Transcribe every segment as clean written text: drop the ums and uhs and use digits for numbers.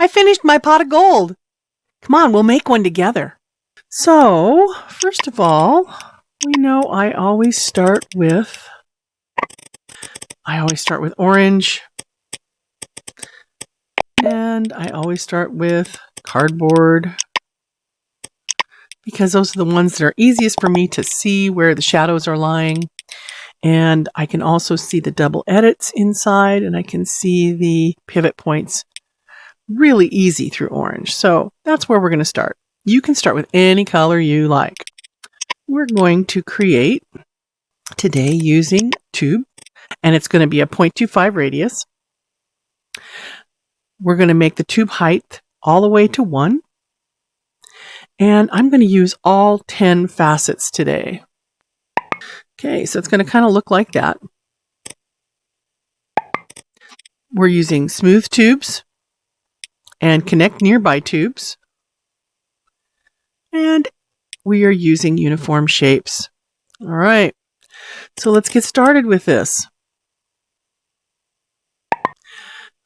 I finished my pot of gold. Come on, we'll make one together. So, first of all, we know I always start with orange. And I always start with cardboard, because those are the ones that are easiest for me to see where the shadows are lying. And I can also see the double edits inside, and I can see the pivot points really easy through orange. So that's where we're going to start. You can start with any color you like. We're going to create today using tube, and it's going to be a 0.25 radius. We're going to make the tube height all the way to 1. And I'm going to use all 10 facets today. Okay, so it's going to kind of look like that. We're using smooth tubes and connect nearby tubes. And we are using uniform shapes. All right, so let's get started with this.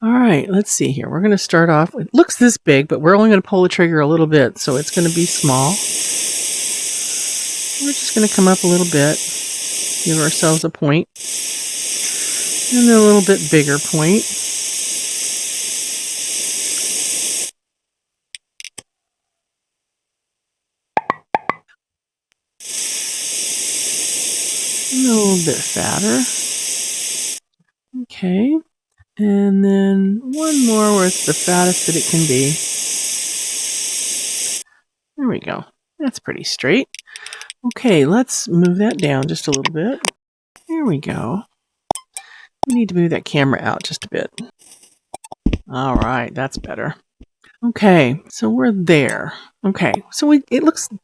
All right, let's see here. We're going to start off. It looks this big, but we're only going to pull the trigger a little bit, so it's going to be small. We're just going to come up a little bit, give ourselves a point, and then a little bit bigger point. And a little bit fatter. Okay. And then one more where it's the fattest that it can be. There we go. That's pretty straight. Okay, let's move that down just a little bit. There we go. We need to move that camera out just a bit. All right, that's better. Okay, so we're there. Okay, so it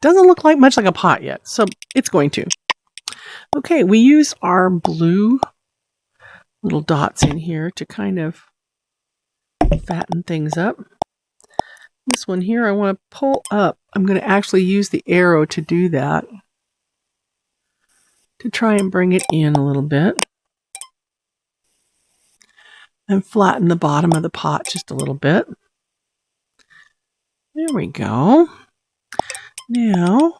doesn't look like much like a pot yet, so it's going to. Okay, we use our blue little dots in here to kind of fatten things up. This one here I want to pull up. I'm going to actually use the arrow to do that, to try and bring it in a little bit. And flatten the bottom of the pot just a little bit. There we go. Now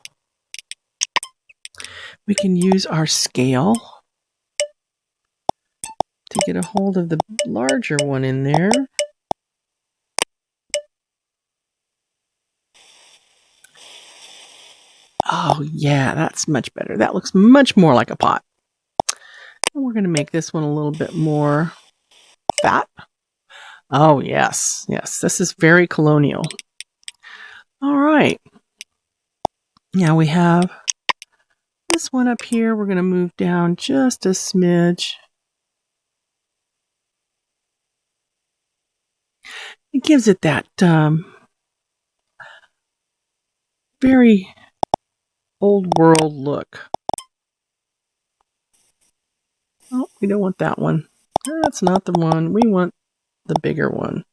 we can use our scale to get a hold of the larger one in there. Oh yeah, that's much better. That looks much more like a pot. And we're going to make this one a little bit more fat. Oh yes, yes, this is very colonial. All right. Now we have this one up here. We're going to move down just a smidge. It gives it that very old world look. Oh, we don't want that one. That's not the one. We want the bigger one.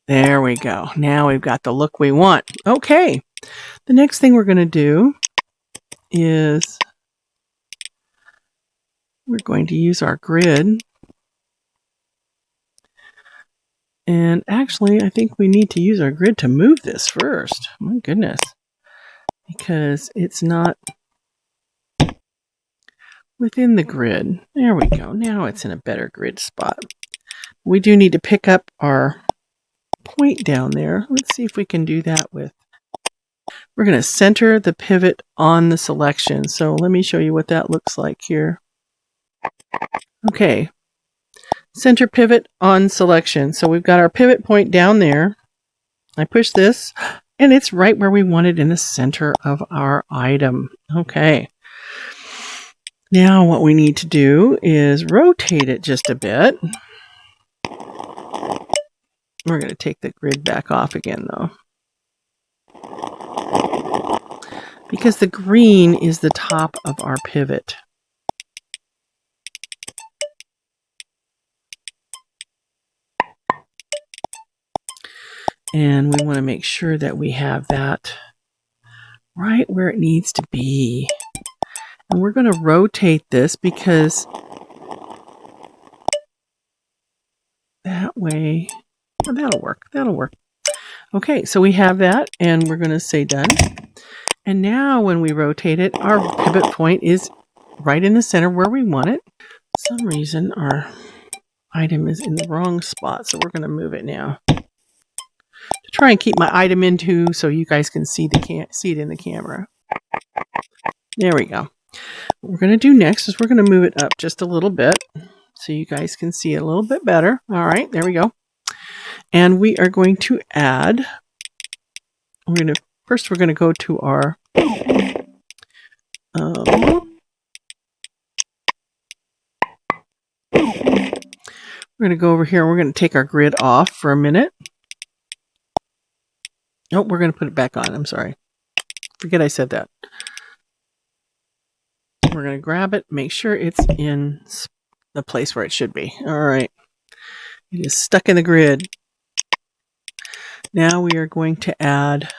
There we go. Now we've got the look we want. Okay. The next thing we're going to do is we're going to use our grid. And actually, I think we need to use our grid to move this first. My goodness. Because it's not within the grid. There we go. Now it's in a better grid spot. We do need to pick up our point down there. Let's see if we can do that with... We're going to center the pivot on the selection. So let me show you what that looks like here. Okay. Center pivot on selection. So we've got our pivot point down there. I push this, and it's right where we want it in the center of our item. Okay. Now what we need to do is rotate it just a bit. We're going to take the grid back off again, though, because the green is the top of our pivot. And we want to make sure that we have that right where it needs to be. And we're going to rotate this because that that way. Oh, that'll work. That'll work. Okay, so we have that, and we're going to say done. And now when we rotate it, our pivot point is right in the center where we want it. For some reason, our item is in the wrong spot, so we're going to move it now. To try and keep my item into so you guys can see it in the camera. There we go. What we're going to do next is we're going to move it up just a little bit so you guys can see it a little bit better. All right, there we go. And we are going to add, first we're going to go to our, we're going to go over here and we're going to take our grid off for a minute. Oh, we're going to put it back on. I'm sorry. Forget I said that. We're going to grab it, make sure it's in the place where it should be. All right. It is stuck in the grid. Now we are going to add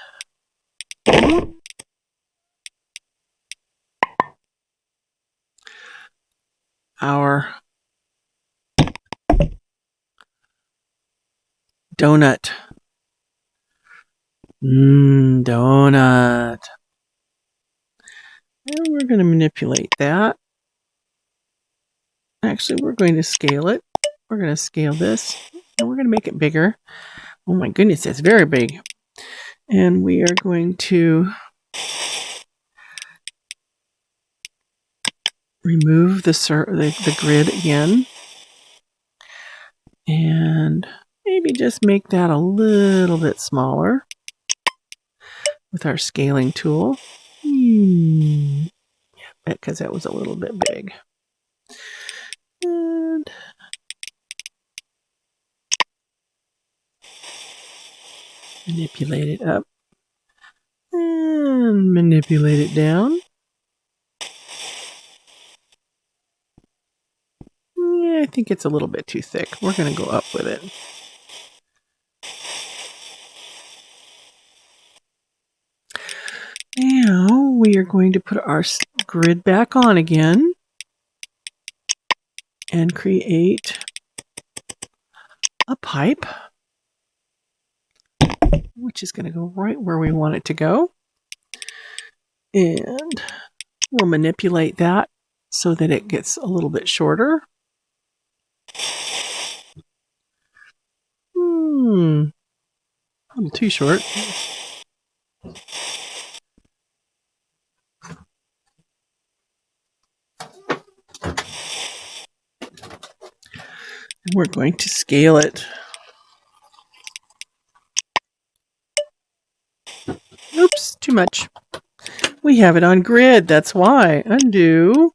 our donut. Donut. And we're going to manipulate that. Actually, we're going to scale it. We're going to scale this, and we're going to make it bigger. Oh my goodness, it's very big. And we are going to remove the grid again. And maybe just make that a little bit smaller with our scaling tool. Because that was a little bit big. And manipulate it up. And manipulate it down. Yeah, I think it's a little bit too thick. We're going to go up with it. Now we are going to put our grid back on again and create a pipe, which is going to go right where we want it to go. And we'll manipulate that so that it gets a little bit shorter. A little too short. And we're going to scale it. Oops, too much. We have it on grid, that's why. Undo.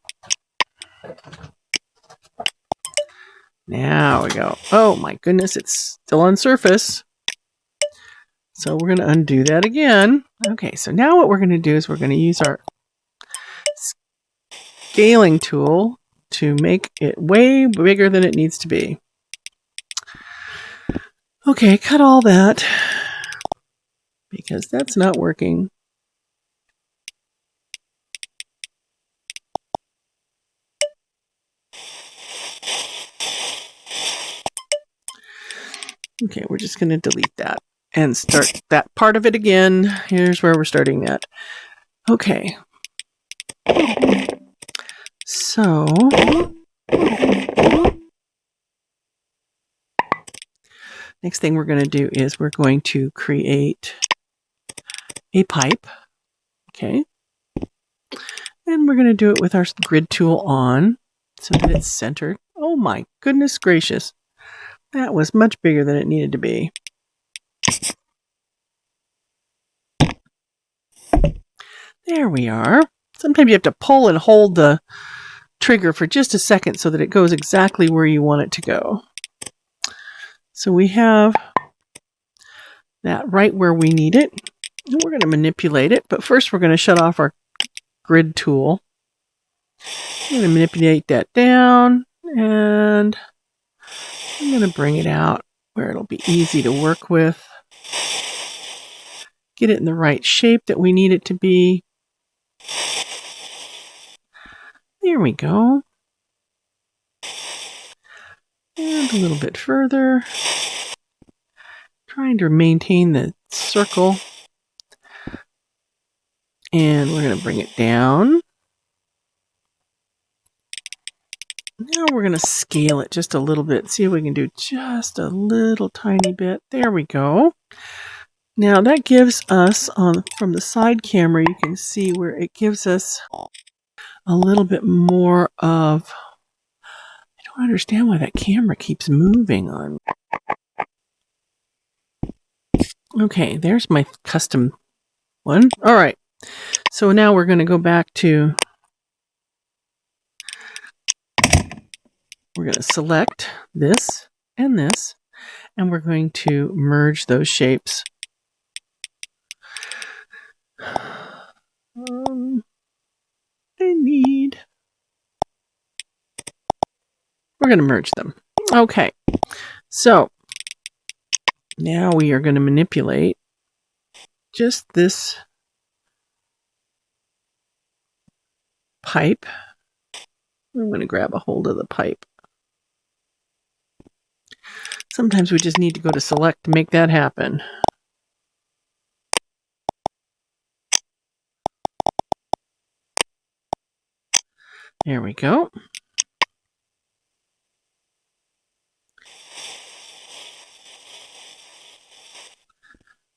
Now we go. Oh my goodness, it's still on surface. So we're going to undo that again. Okay, so now what we're going to do is we're going to use our scaling tool to make it way bigger than it needs to be. Okay, cut all that because that's not working. Okay, we're just going to delete that and start that part of it again. Here's where we're starting that. Okay. So next thing we're going to do is we're going to create a pipe. Okay. And we're going to do it with our grid tool on so that it's centered. Oh my goodness gracious. That was much bigger than it needed to be. There we are. Sometimes you have to pull and hold the trigger for just a second so that it goes exactly where you want it to go. So we have that right where we need it. And we're going to manipulate it, but first we're going to shut off our grid tool. I'm going to manipulate that down, and I'm going to bring it out where it'll be easy to work with. Get it in the right shape that we need it to be. There we go. And a little bit further. Trying to maintain the circle. And we're going to bring it down. Now we're going to scale it just a little bit. See if we can do just a little tiny bit. There we go. Now that gives us, from the side camera, you can see where it gives us a little bit more of... I don't understand why that camera keeps moving on. Okay, there's my custom one. All right. So now we're going to go back to... We're going to select this, and we're going to merge those shapes. We're going to merge them. Okay, so now we are going to manipulate just this pipe. I'm going to grab a hold of the pipe. Sometimes we just need to go to select to make that happen. There we go.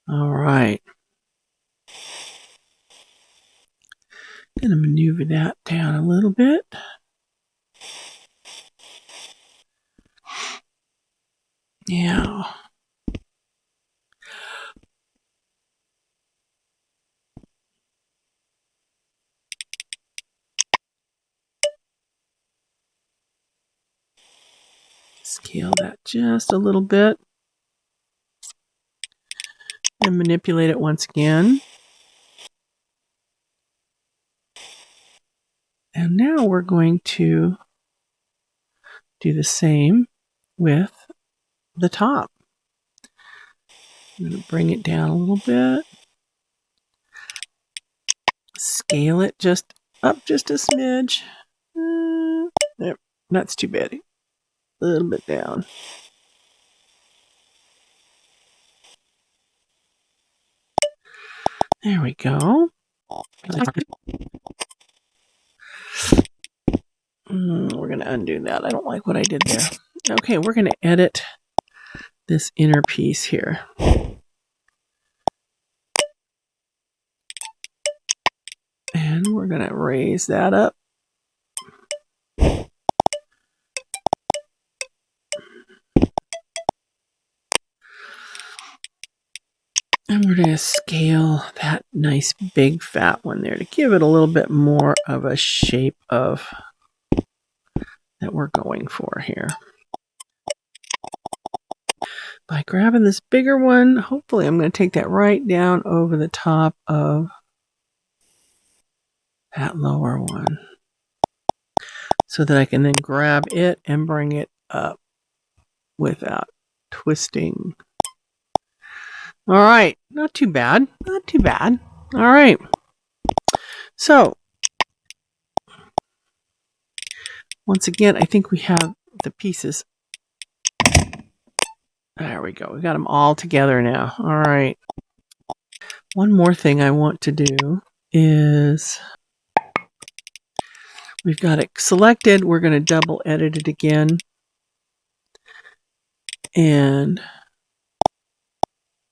All right. I'm going to maneuver that down a little bit. Yeah. Scale that just a little bit. And manipulate it once again. And now we're going to do the same with the top. I'm going to bring it down a little bit. Scale it just up just a smidge. There, that's too bad. A little bit down. There we go. We're going to undo that. I don't like what I did there. Okay, we're going to edit this inner piece here. And we're going to raise that up. And we're going to scale that nice big fat one there to give it a little bit more of a shape of that we're going for here. By grabbing this bigger one, hopefully I'm going to take that right down over the top of that lower one so that I can then grab it and bring it up without twisting. All right, not too bad, not too bad. All right, so once again, I think we have the pieces. There we go. We got them all together now. All right. One more thing I want to do is we've got it selected. We're going to double edit it again. And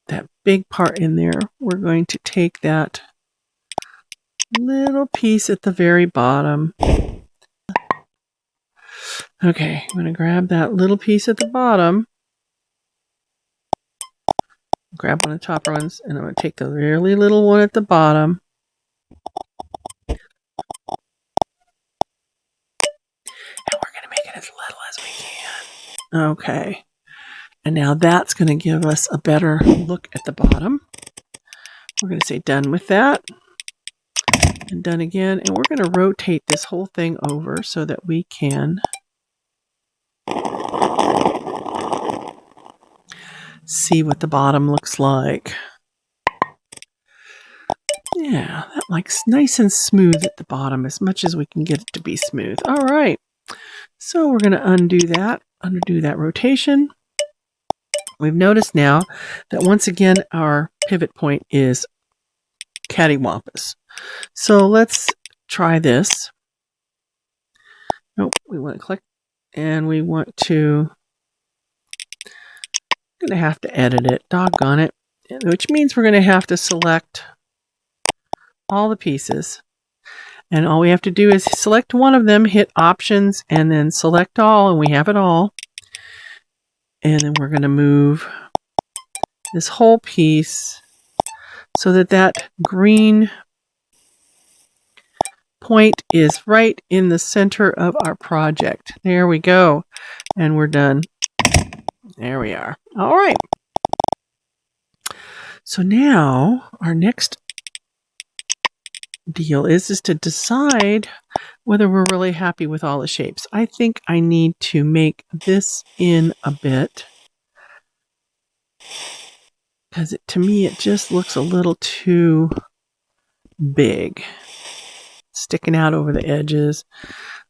that big part in there, we're going to take that little piece at the very bottom. Okay, I'm going to grab that little piece at the bottom. Grab one of the topper ones, and I'm going to take the really little one at the bottom. And we're going to make it as little as we can. Okay. And now that's going to give us a better look at the bottom. We're going to say done with that. And done again. And we're going to rotate this whole thing over so that we can see what the bottom looks like. Yeah, that looks nice and smooth at the bottom as much as we can get it to be smooth. All right. So we're going to undo that. undo that rotation. We've noticed now that once again our pivot point is cattywampus. So let's try this. Nope, we want to click and we want to, I'm going to have to edit it, doggone it, which means we're going to have to select all the pieces. And all we have to do is select one of them, hit options, and then select all, and we have it all. And then we're going to move this whole piece so that that green point is right in the center of our project. There we go. And we're done. There we are. All right. So now our next deal is to decide whether we're really happy with all the shapes. I think I need to make this in a bit because to me it just looks a little too big, sticking out over the edges.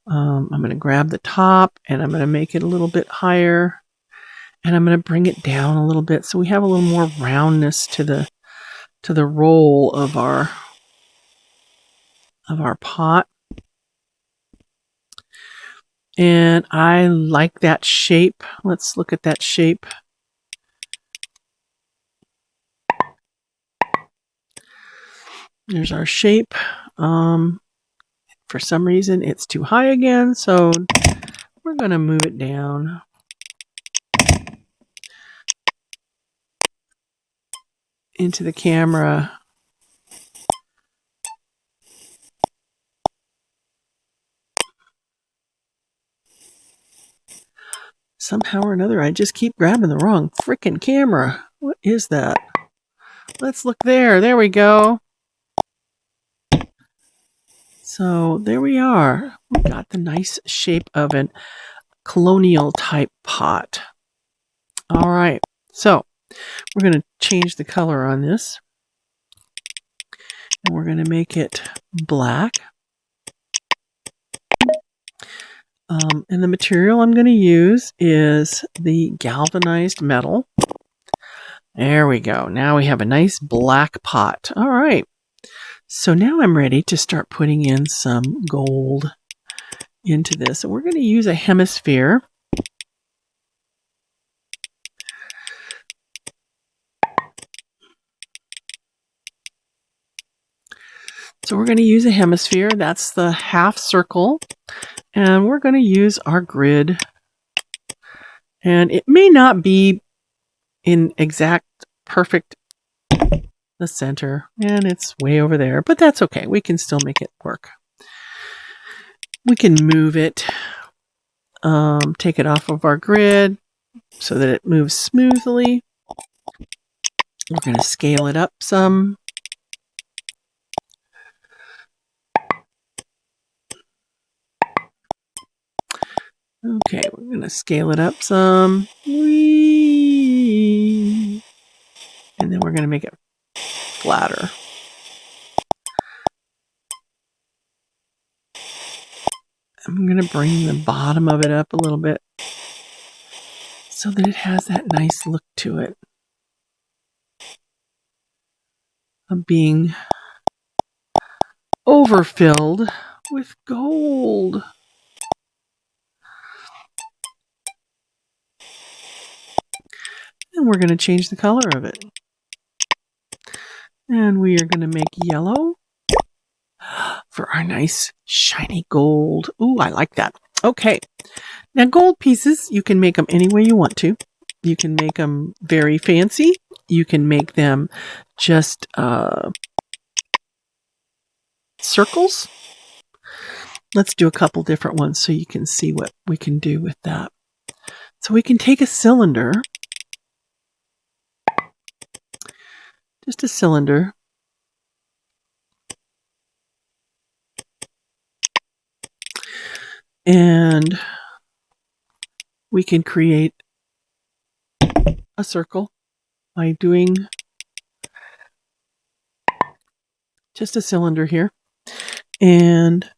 I'm going to grab the top and I'm going to make it a little bit higher, and I'm going to bring it down a little bit so we have a little more roundness to the roll of our pot. And I like that shape. Let's look at that shape. There's our shape. For some reason it's too high again, so we're going to move it down. Into the camera. Somehow or another, I just keep grabbing the wrong freaking camera. What is that? Let's look there. There we go. So there we are. We got the nice shape of a colonial type pot. All right. So we're going to change the color on this. And we're going to make it black. And the material I'm going to use is the galvanized metal. There we go. Now we have a nice black pot. All right. So now I'm ready to start putting in some gold into this. And we're going to use a hemisphere. So we're going to use a hemisphere. That's the half circle. And we're going to use our grid. And it may not be in exact perfect the center. And it's way over there. But that's okay. We can still make it work. We can move it. Take it off of our grid so that it moves smoothly. We're going to scale it up some. Okay, we're going to scale it up some. Whee! And then we're going to make it flatter. I'm going to bring the bottom of it up a little bit so that it has that nice look to it of being overfilled with gold. And we're going to change the color of it. And we are going to make yellow for our nice shiny gold. Ooh, I like that. Okay. Now gold pieces, you can make them any way you want to. You can make them very fancy. You can make them just circles. Let's do a couple different ones so you can see what we can do with that. So we can take a cylinder, just a cylinder, and we can create a circle by doing just a cylinder here. And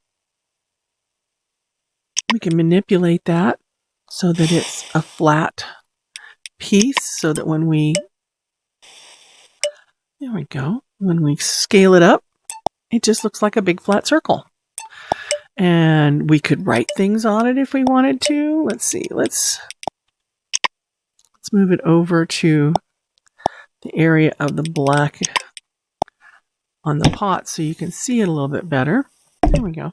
we can manipulate that so that it's a flat piece, so that when we, there we go, when we scale it up, it just looks like a big flat circle. And we could write things on it if we wanted to. Let's see, let's move it over to the area of the black on the pot so you can see it a little bit better. There we go.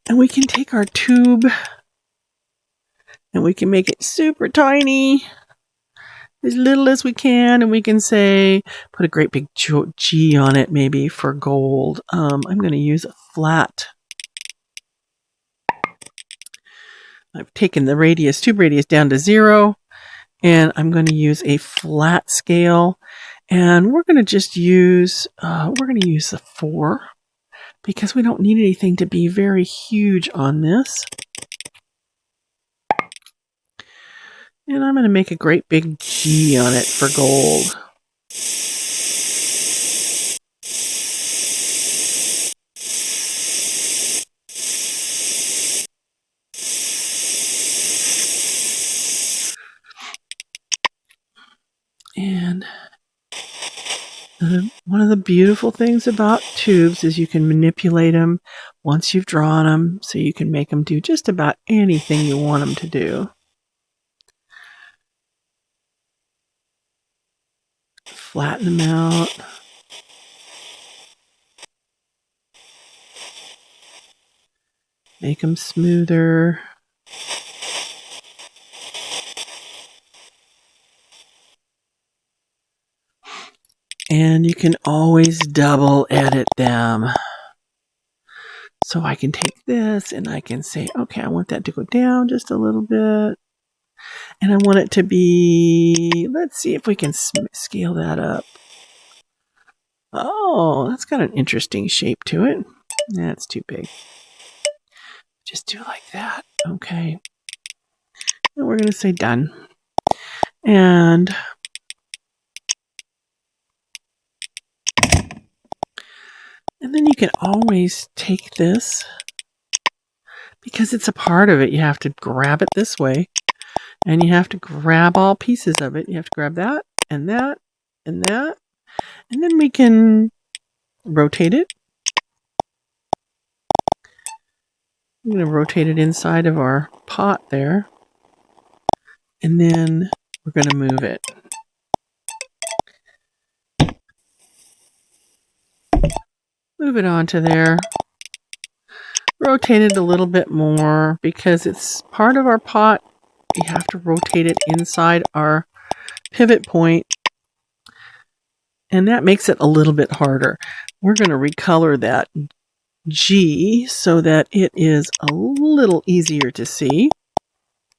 And we can take our tube and we can make it super tiny, as little as we can, and we can say, put a great big G on it maybe for gold. I'm going to use a flat. I've taken the radius, tube radius down to 0, and I'm going to use a flat scale, and we're going to just use, the 4, because we don't need anything to be very huge on this. And I'm going to make a great big G on it for gold. And one of the beautiful things about tubes is you can manipulate them once you've drawn them, so you can make them do just about anything you want them to do. Flatten them out. Make them smoother. And you can always double edit them. So I can take this and I can say, okay, I want that to go down just a little bit. And I want it to be, let's see if we can scale that up. Oh, that's got an interesting shape to it. That's too big. Just do like that. Okay. And we're going to say done. And then you can always take this, because it's a part of it. You have to grab it this way, and you have to grab all pieces of it. You have to grab that and that and that, and then we can rotate it. I'm going to rotate it inside of our pot there, and then we're going to move it. Move it onto there. Rotate it a little bit more because it's part of our pot. You have to rotate it inside our pivot point, and that makes it a little bit harder. We're going to recolor that G so that it is a little easier to see.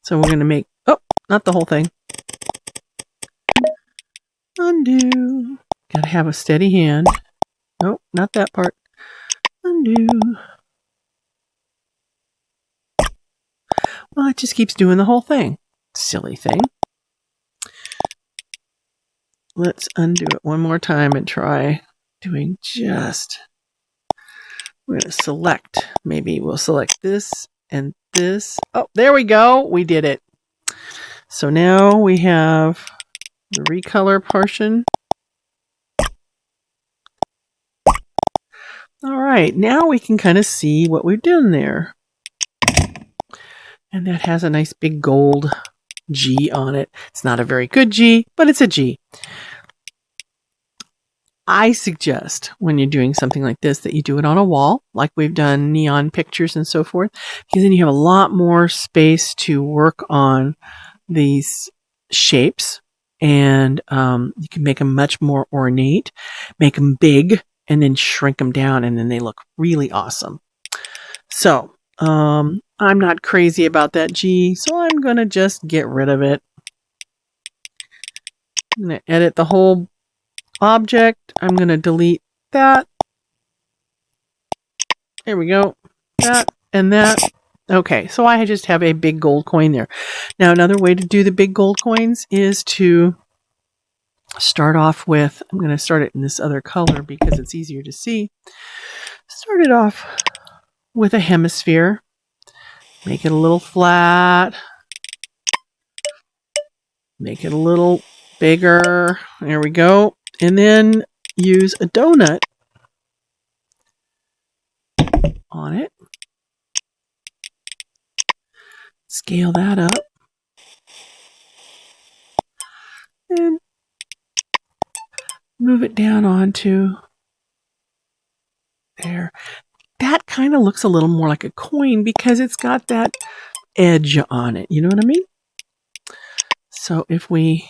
So we're going to make, oh, not the whole thing. Undo. Got to have a steady hand. Nope, not that part. Undo. Well, it just keeps doing the whole thing. Silly thing. Let's undo it one more time and try doing just... We're going to select. Maybe we'll select this and this. Oh, there we go. We did it. So now we have the recolor portion. All right, now we can kind of see what we've done there. And that has a nice big gold G on it. It's not a very good G, but it's a G. I suggest when you're doing something like this that you do it on a wall, like we've done neon pictures and so forth, because then you have a lot more space to work on these shapes, and you can make them much more ornate, make them big, and then shrink them down, and then they look really awesome. So I'm not crazy about that G, so I'm going to just get rid of it. I'm going to edit the whole object. I'm going to delete that. There we go. That and that. Okay, so I just have a big gold coin there. Now, another way to do the big gold coins is to start off with, I'm going to start it in this other color because it's easier to see. Start it off with a hemisphere. Make it a little flat. Make it a little bigger. There we go. And then use a donut on it. Scale that up. And move it down onto there. That kind of looks a little more like a coin because it's got that edge on it. You know what I mean? So if we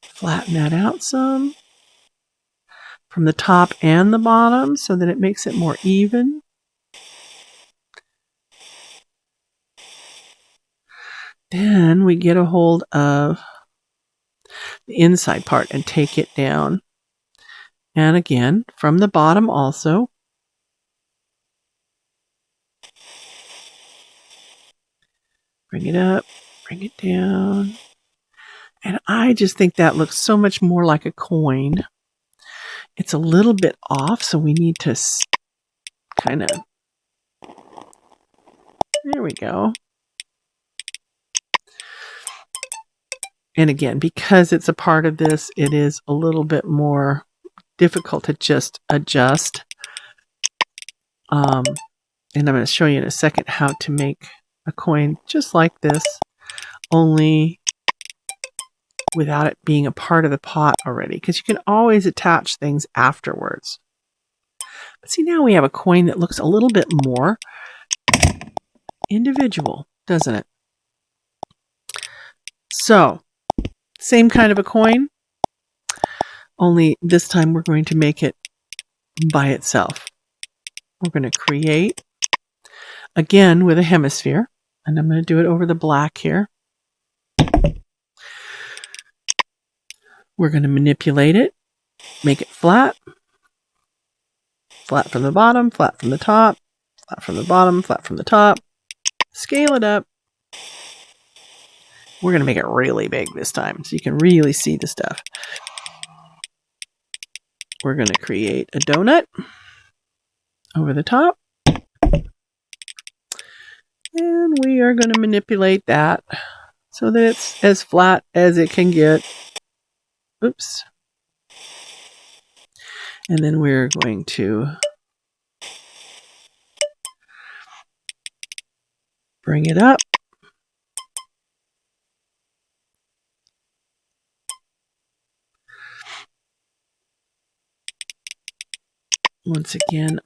flatten that out some from the top and the bottom so that it makes it more even. Then we get a hold of the inside part and take it down. And again, from the bottom also. Bring it up, bring it down. And I just think that looks so much more like a coin. It's a little bit off, so we need to kind of... There we go. And again, because it's a part of this, it is a little bit more difficult to just adjust. And I'm going to show you in a second how to make a coin just like this, only without it being a part of the pot already, because you can always attach things afterwards. But see, now we have a coin that looks a little bit more individual, doesn't it? So, same kind of a coin, only this time we're going to make it by itself. We're going to create, again, with a hemisphere, and I'm going to do it over the black here. We're going to manipulate it, make it flat. Flat from the bottom, flat from the top, flat from the bottom, flat from the top. Scale it up. We're going to make it really big this time so you can really see the stuff. We're going to create a donut over the top. And we are going to manipulate that so that it's as flat as it can get. Oops. And then we're going to bring it up. Once again,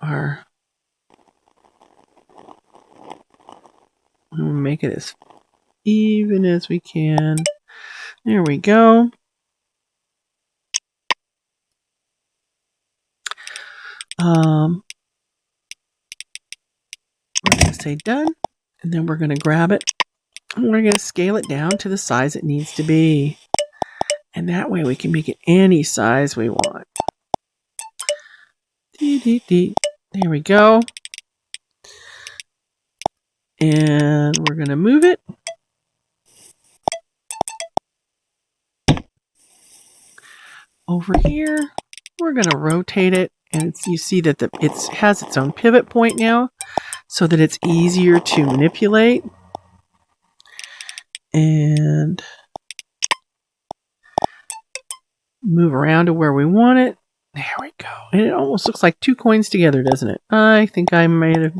we'll make it as even as we can. There we go. We're going to say done, and then we're going to grab it, and we're going to scale it down to the size it needs to be. And that way we can make it any size we want. There we go. And we're going to move it. Over here, we're going to rotate it, and you see that it has its own pivot point now, so that it's easier to manipulate. And move around to where we want it. There we go. And it almost looks like two coins together, doesn't it? I think I might have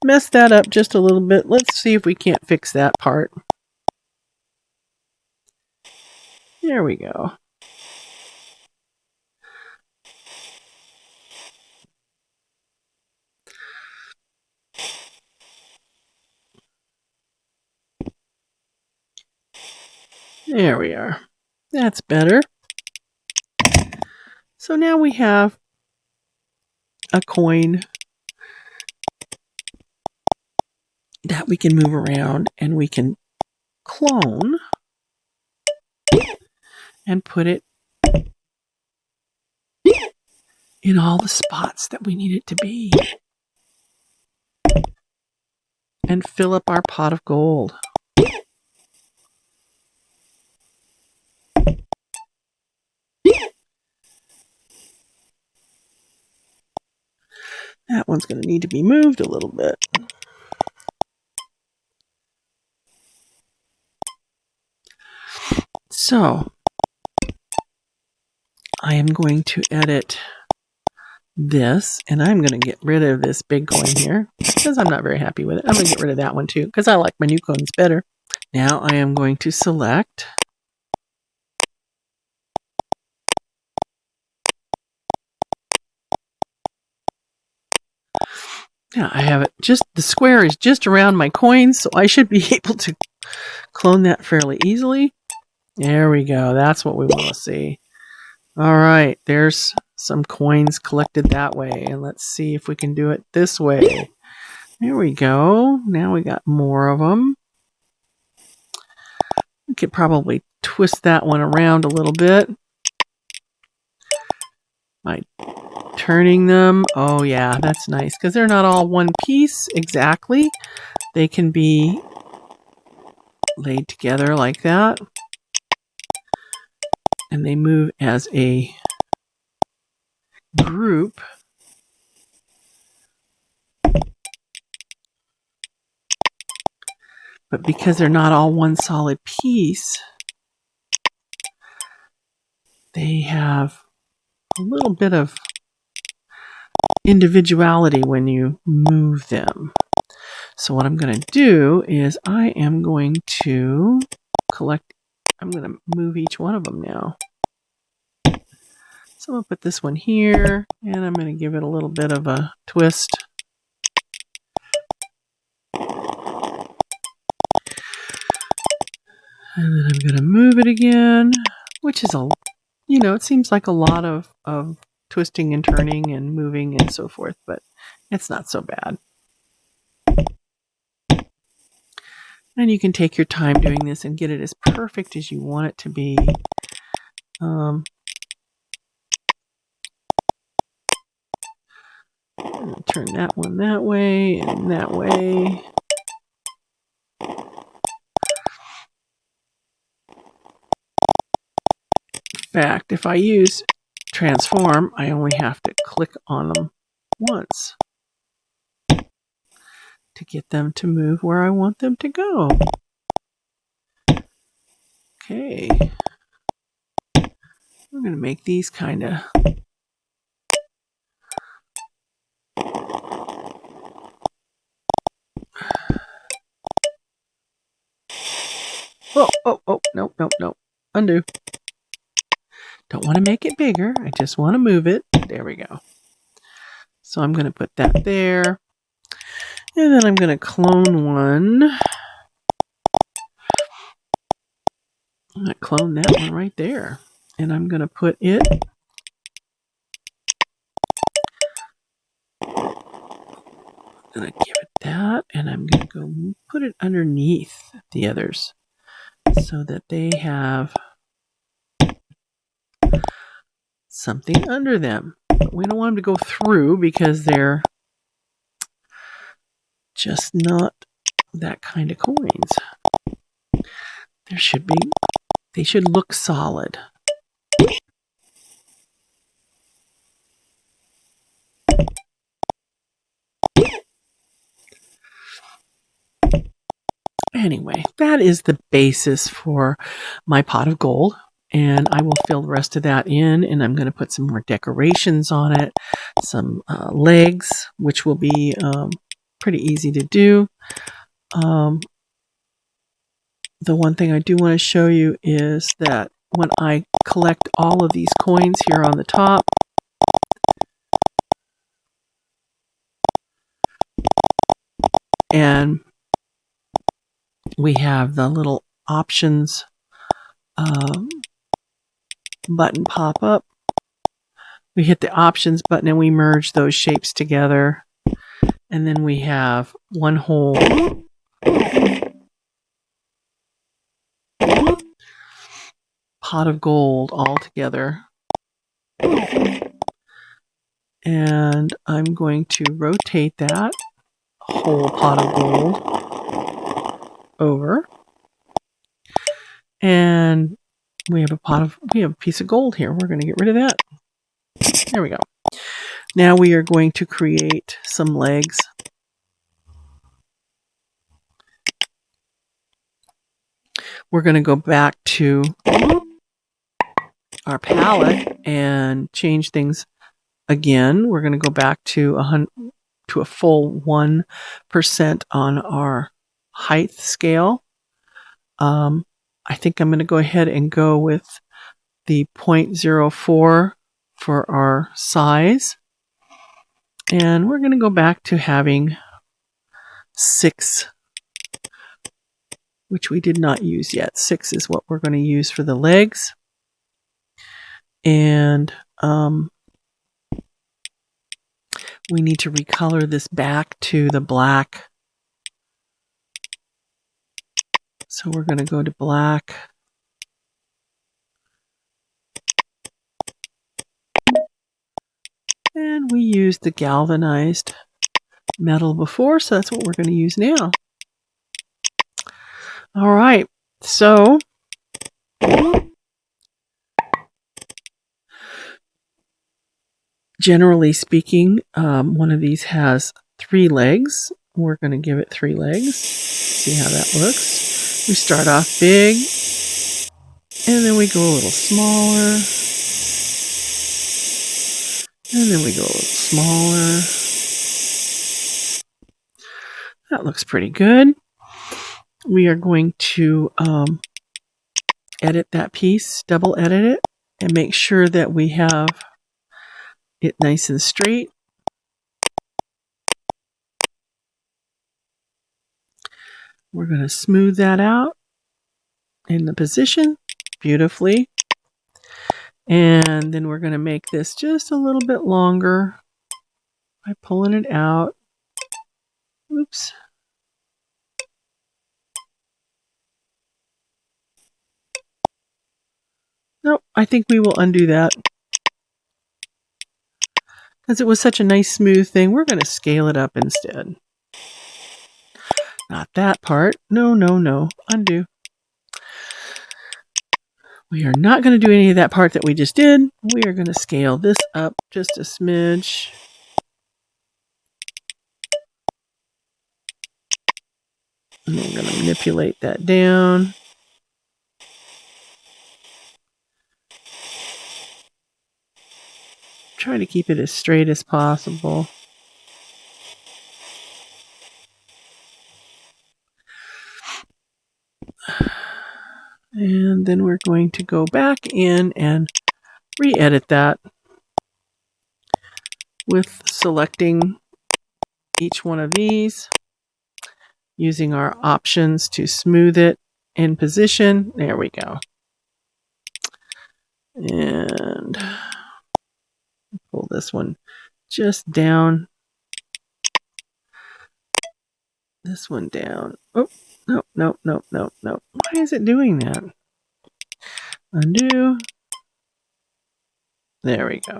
messed that up just a little bit. Let's see if we can't fix that part. There we go. There we are. That's better. So now we have a coin that we can move around, and we can clone and put it in all the spots that we need it to be, and fill up our pot of gold. That one's going to need to be moved a little bit. So I am going to edit this, and I'm going to get rid of this big coin here because I'm not very happy with it. I'm going to get rid of that one too because I like my new coins better. Now I am going to select yeah, I have it just, the square is just around my coins, so I should be able to clone that fairly easily. There we go. That's what we want to see. All right, there's some coins collected that way, and let's see if we can do it this way. There we go. Now we got more of them. We could probably twist that one around a little bit by turning them. Oh yeah, that's nice because they're not all one piece exactly. They can be laid together like that, and they move as a group. But because they're not all one solid piece, they have a little bit of individuality when you move them. So what I'm going to do is I am going to I'm going to move each one of them now. So I'm going to put this one here, and I'm going to give it a little bit of a twist. And then I'm going to move it again, which is it seems like a lot of twisting and turning and moving and so forth, but it's not so bad. And you can take your time doing this and get it as perfect as you want it to be. Turn that one that way and that way. In fact, if I use transform, I only have to click on them once to get them to move where I want them to go. Okay. We're going to make these kind of oh, nope. Undo. Don't want to make it bigger. I just want to move it. There we go. So I'm going to put that there. And then I'm going to clone one. I'm going to clone that one right there. And I'm going to put it I'm going to give it that, and I'm going to go put it underneath the others so that they have something under them. But we don't want them to go through because they're just not that kind of coins. They should look solid. Anyway, that is the basis for my pot of gold, and I will fill the rest of that in, and I'm going to put some more decorations on it, some legs, which will be pretty easy to do. The one thing I do want to show you is that when I collect all of these coins here on the top, and we have the little options button pop up. We hit the options button and we merge those shapes together. And then we have one whole pot of gold all together. And I'm going to rotate that whole pot of gold over. And we have a piece of gold here. We're going to get rid of that. There we go. Now we are going to create some legs. We're going to go back to our palette and change things again. We're going to go back to a full 1% on our height scale. I think I'm going to go ahead and go with the 0.04 for our size. And we're going to go back to having 6, which we did not use yet. 6 is what we're going to use for the legs. And we need to recolor this back to the black. So we're going to go to black. And we used the galvanized metal before, so that's what we're going to use now. All right, so generally speaking, one of these has 3 legs. We're going to give it 3 legs. See how that looks. We start off big, and then we go a little smaller, and then we go a little smaller. That looks pretty good. We are going to edit that piece, double edit it, and make sure that we have it nice and straight. We're going to smooth that out in the position beautifully. And then we're going to make this just a little bit longer by pulling it out. Oops. Nope, I think we will undo that. Because it was such a nice smooth thing, we're going to scale it up instead. Not that part. No, no, no. Undo. We are not going to do any of that part that we just did. We are going to scale this up just a smidge. And we're going to manipulate that down. Try to keep it as straight as possible. And then we're going to go back in and re-edit that with selecting each one of these, using our options to smooth it in position. There we go. And pull this one just down. This one down. Oh, no, no, no, no, no. Why is it doing that? Undo. There we go.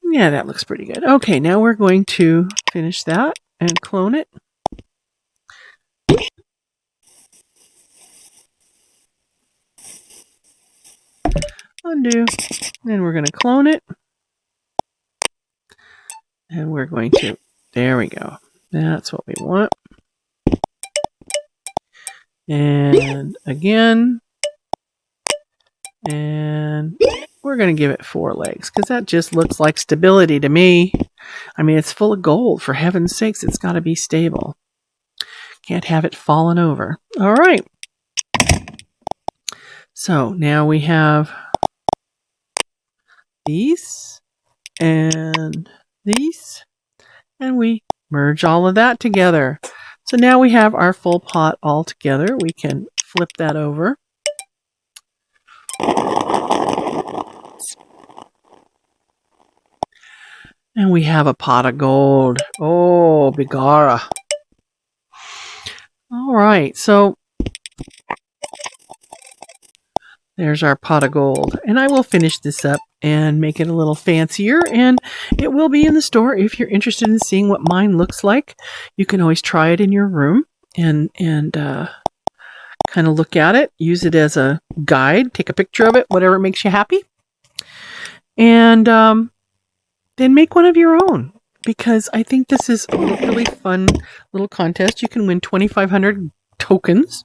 Yeah, that looks pretty good. Okay, now we're going to finish that and clone it. Undo. Then we're going to clone it. And we're going to, there we go. That's what we want. And again. And we're going to give it 4 legs because that just looks like stability to me. I mean, it's full of gold. For heaven's sakes, it's got to be stable. Can't have it falling over. All right. So now we have these and these, and we merge all of that together. So now we have our full pot all together. We can flip that over. And we have a pot of gold. Oh, Bigara. All right, so there's our pot of gold. And I will finish this up and make it a little fancier. And it will be in the store if you're interested in seeing what mine looks like. You can always try it in your room and kind of look at it, use it as a guide, take a picture of it, whatever makes you happy. And then make one of your own, because I think this is a really fun little contest. You can win 2,500 tokens,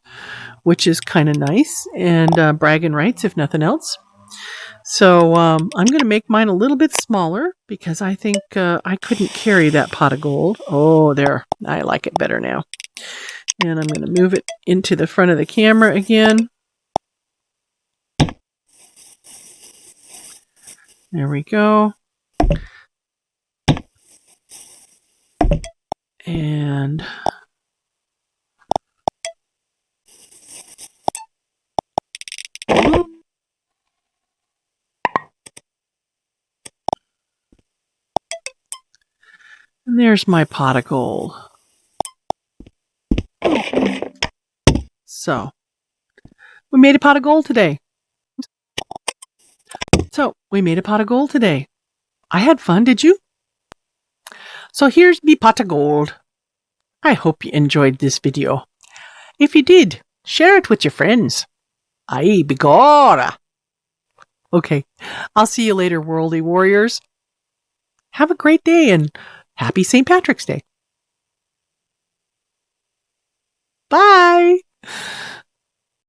which is kind of nice, and bragging rights if nothing else. So I'm going to make mine a little bit smaller because I think I couldn't carry that pot of gold. Oh, there. I like it better now. And I'm going to move it into the front of the camera again. There we go. And there's my pot of gold. So, we made a pot of gold today. I had fun, did you? So here's me pot of gold. I hope you enjoyed this video. If you did, share it with your friends. Aye, bigora. Okay, I'll see you later, worldly warriors. Have a great day and happy St. Patrick's Day. Bye!